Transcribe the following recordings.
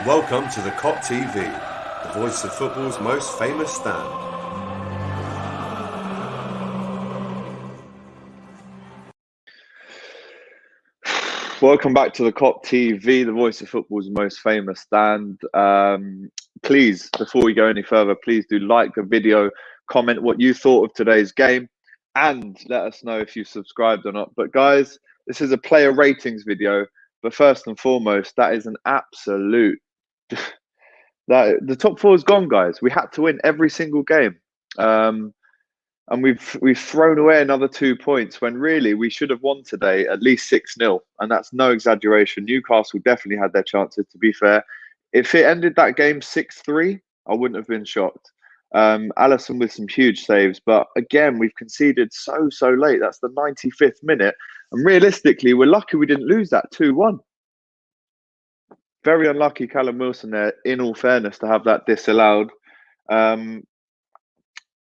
Welcome to the Kop TV, the voice of football's most famous stand. Welcome back to the Kop TV, the voice of football's most famous stand. Please, before we go any further, please do like the video, comment what you thought of today's game, and let us know if you subscribed or not. But guys, this is a player ratings video. But first and foremost, that is an absolute that the top four is gone, guys. We had to win every single game. And we've thrown away another 2 points when really we should have won today at least 6-0. And that's no exaggeration. Newcastle definitely had their chances, to be fair. If it ended that game 6-3, I wouldn't have been shocked. Alisson with some huge saves. But again, we've conceded so late. That's the 95th minute. And realistically, we're lucky we didn't lose that 2-1. Very unlucky, Callum Wilson there, in all fairness, to have that disallowed. And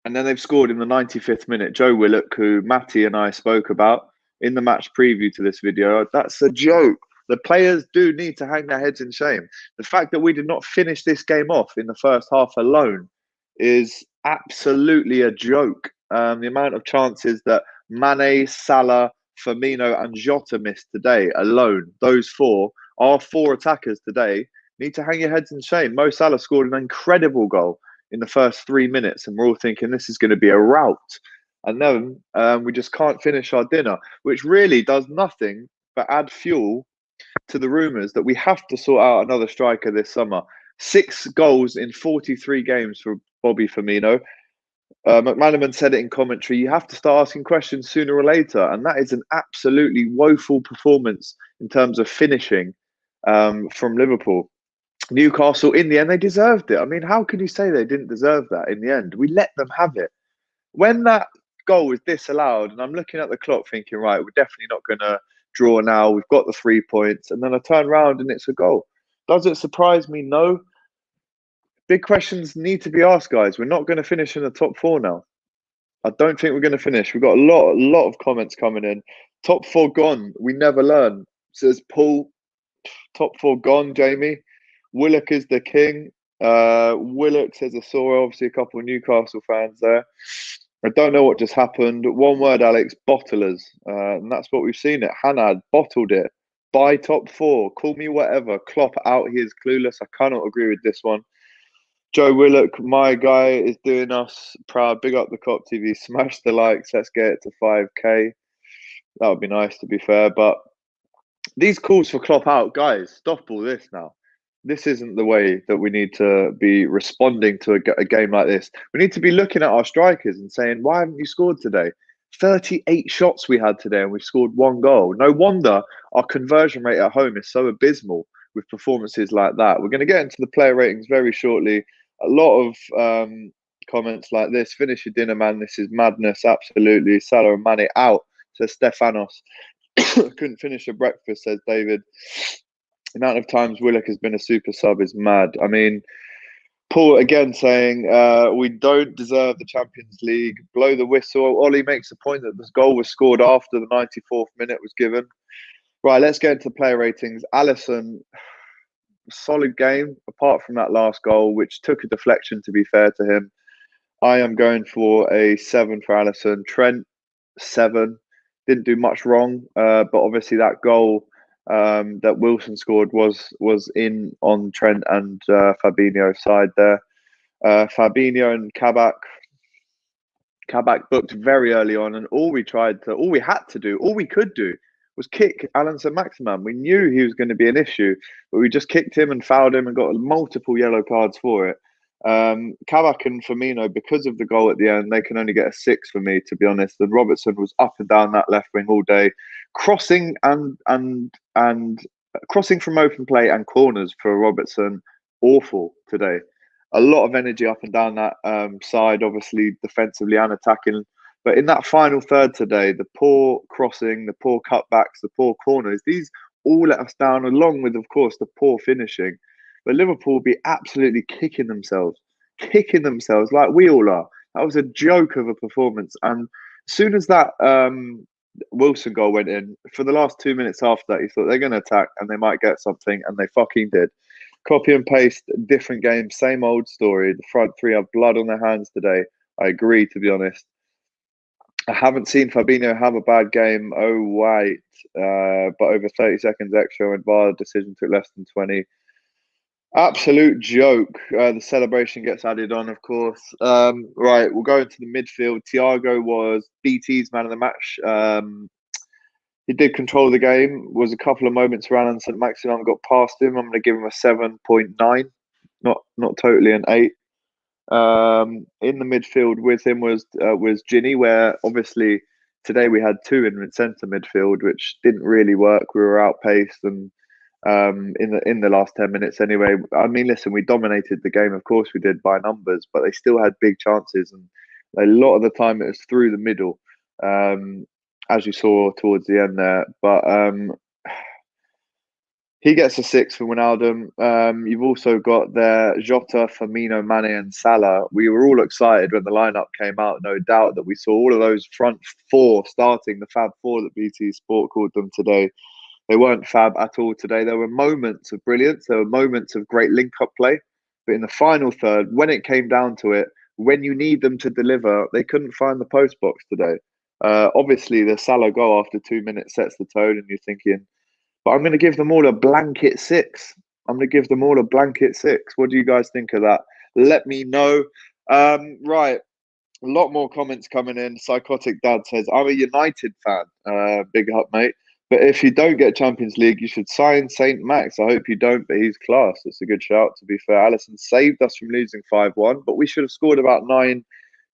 then they've scored in the 95th minute. Joe Willock, who Matty and I spoke about in the match preview to this video. That's a joke. The players do need to hang their heads in shame. The fact that we did not finish this game off in the first half alone is absolutely a joke. The amount of chances that Mane, Salah, Firmino and Jota missed today alone, those four, our four attackers today, need to hang your heads in shame. Mo Salah scored an incredible goal in the first 3 minutes, and we're all thinking this is going to be a rout. And then we just can't finish our dinner, which really does nothing but add fuel to the rumours that we have to sort out another striker this summer. 6 goals in 43 games for Bobby Firmino. McManaman said it in commentary, you have to start asking questions sooner or later, and that is an absolutely woeful performance in terms of finishing from Liverpool. Newcastle, in the end, they deserved it. I mean, how can you say they didn't deserve that in the end? We let them have it. When that goal was disallowed, and I'm looking at the clock thinking, right, we're definitely not going to draw now. We've got the 3 points. And then I turn around and it's a goal. Does it surprise me? No. Big questions need to be asked, guys. We're not going to finish in the top 4 now. I don't think we're going to finish. We've got a lot of comments coming in. Top 4 gone. We never learn. Says Paul. Top 4 gone, Jamie. Willock is the king. Willock says I saw obviously a couple of Newcastle fans there. I don't know what just happened. One word, Alex, bottlers. And that's what we've seen it. Hanad bottled it. By top 4. Call me whatever. Klopp out. He is clueless. I cannot agree with this one. Joe Willock, my guy, is doing us proud. Big up the Kop TV. Smash the likes. Let's get it to 5K. That would be nice, to be fair. But these calls for Klopp out, guys, stop all this now. This isn't the way that we need to be responding to a game like this. We need to be looking at our strikers and saying, why haven't you scored today? 38 shots we had today and we scored 1 goal. No wonder our conversion rate at home is so abysmal with performances like that. We're going to get into the player ratings very shortly. A lot of comments like this. Finish your dinner, man. This is madness. Absolutely. Salah and Mane out, says Stefanos. Couldn't finish a breakfast, says David. The amount of times Willock has been a super sub is mad. I mean, Paul again saying we don't deserve the Champions League. Blow the whistle. Ollie makes a point that this goal was scored after the 94th minute was given. Right, let's get into player ratings. Alisson, solid game, apart from that last goal, which took a deflection, to be fair to him. I am going for a 7 for Alisson. Trent, 7. Didn't do much wrong, but obviously that goal that Wilson scored was in on Trent and Fabinho's side there. Fabinho and Kabak booked very early on, and all we could do was kick Alan Saint-Maximin. We knew he was going to be an issue, but we just kicked him and fouled him and got multiple yellow cards for it. Kabak and Firmino, because of the goal at the end, they can only get a 6 for me, to be honest. And Robertson was up and down that left wing all day, crossing and crossing from open play and corners for Robertson. Awful today. A lot of energy up and down that side, obviously defensively and attacking. But in that final third today, the poor crossing, the poor cutbacks, the poor corners, these all let us down, along with, of course, the poor finishing. But Liverpool will be absolutely kicking themselves like we all are. That was a joke of a performance. And as soon as that Wilson goal went in, for the last 2 minutes after that, you thought they're going to attack and they might get something, and they fucking did. Copy and paste, different game, same old story. The front three have blood on their hands today. I agree, to be honest. I haven't seen Fabinho have a bad game. Oh, wait. But over 30 seconds extra and VAR decision took less than 20. Absolute joke. The celebration gets added on, of course. Right, we'll go into the midfield. Thiago was BT's man of the match. He did control the game. Was a couple of moments around and St. Maximin got past him. I'm going to give him a 7.9, not totally an 8. In the midfield with him was Ginny, where obviously today we had two in centre midfield, which didn't really work. We were outpaced and in the last 10 minutes anyway. I mean, listen, we dominated the game, of course we did, by numbers, but they still had big chances, and a lot of the time it was through the middle, as you saw towards the end there. But he gets a 6 for Wijnaldum. You've also got there Jota, Firmino, Mane, and Salah. We were all excited when the lineup came out. No doubt that we saw all of those front four starting, the Fab Four that BT Sport called them today. They weren't fab at all today. There were moments of brilliance. There were moments of great link-up play. But in the final third, when it came down to it, when you need them to deliver, they couldn't find the post box today. Obviously, the Salah goal after 2 minutes sets the tone, and you're thinking, but I'm going to give them all a blanket 6. I'm going to give them all a blanket 6. What do you guys think of that? Let me know. Right. A lot more comments coming in. Psychotic Dad says, I'm a United fan. Big up, mate. But if you don't get Champions League, you should sign St. Max. I hope you don't, but he's class. It's a good shout, to be fair. Allison saved us from losing 5-1, but we should have scored about 9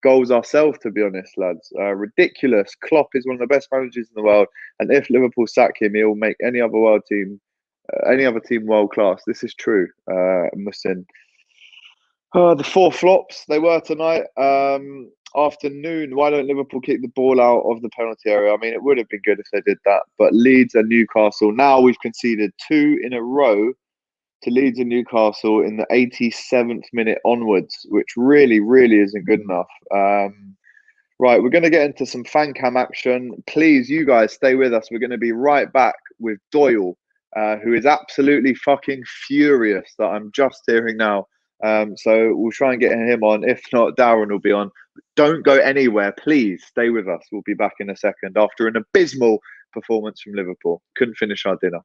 goals ourselves, to be honest, lads. Ridiculous. Klopp is one of the best managers in the world, and if Liverpool sack him, he'll make any other team world class. This is true. Musin. The 4 flops they were tonight. Afternoon. Why don't Liverpool kick the ball out of the penalty area? I mean, it would have been good if they did that. But Leeds and Newcastle. Now we've conceded 2 in a row to Leeds and Newcastle in the 87th minute onwards, which really, really isn't good enough. Right, we're going to get into some fan cam action. Please, you guys, stay with us. We're going to be right back with Doyle, who is absolutely fucking furious that I'm just hearing now. So we'll try and get him on. If not, Darren will be on. Don't go anywhere. Please stay with us. We'll be back in a second after an abysmal performance from Liverpool. Couldn't finish our dinner.